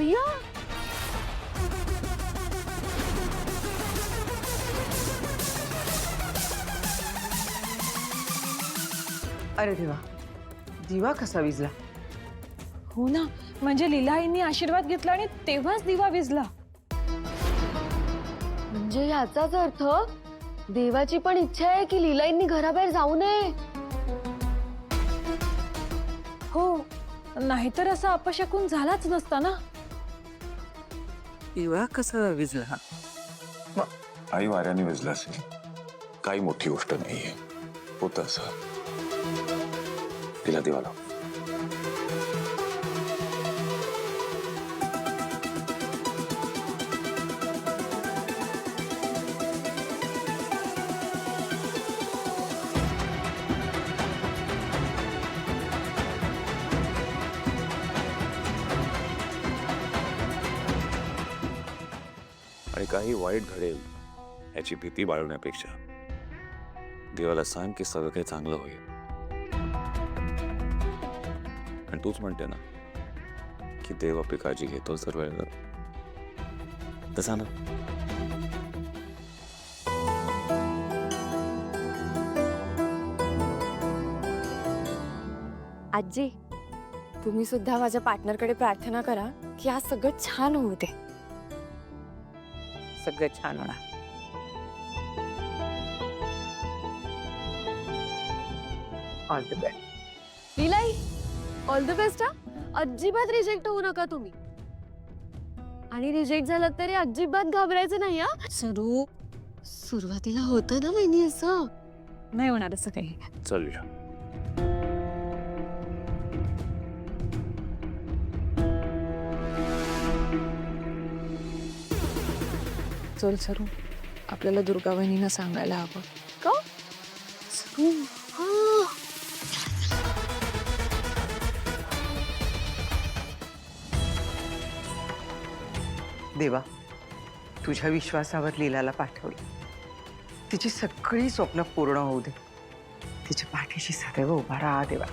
भैया अरे देवा, दिवा कसा विझला? हो ना, म्हणजे लीलाईंनी आशीर्वाद घेतला आणि तेव्हाच दिवा विझला. म्हणजे याचाच अर्थ देवाची पण इच्छा आहे की लीलाईंनी घराबाहेर जाऊ नये. हो, नाहीतर असा अपशकुन झालाच नसता ना. दिवा कसा विझला? आई वाऱ्याने विझला असेल, काही मोठी गोष्ट नाहीये. होतं असं. तिला दिवा लाव. आणि काही वाईट घडेल याची भीती बाळगण्यापेक्षा देवाला सांग की सगळं काही चांगलं होईल. आणि तूच म्हणते ना की देव आपली काळजी घेतो सर्व वेळेला, तसा ना. आजी, तुम्ही सुद्धा माझ्या पार्टनरकडे प्रार्थना करा की आज सगळं छान होऊ दे. सगळं छान होणार. All the best. Leelai, all the best. अजिबात रिजेक्ट होऊ नका तुम्ही. आणि रिजेक्ट झालं तरी अजिबात घाबरायचं नाही. हा सरू, सुरुवातीला होतं ना वहिनी असं. नाही होणार असं काही. चलूया. चल सरू, आपल्याला दुर्गा वहिनींना सांगायला हवं. का सरू, हा देवा, तुझ्या विश्वासावर लीलाला पाठवलं. तिची सगळी स्वप्न पूर्ण होऊ दे. तिच्या पाठीशी सदैव उभा राहा देवा.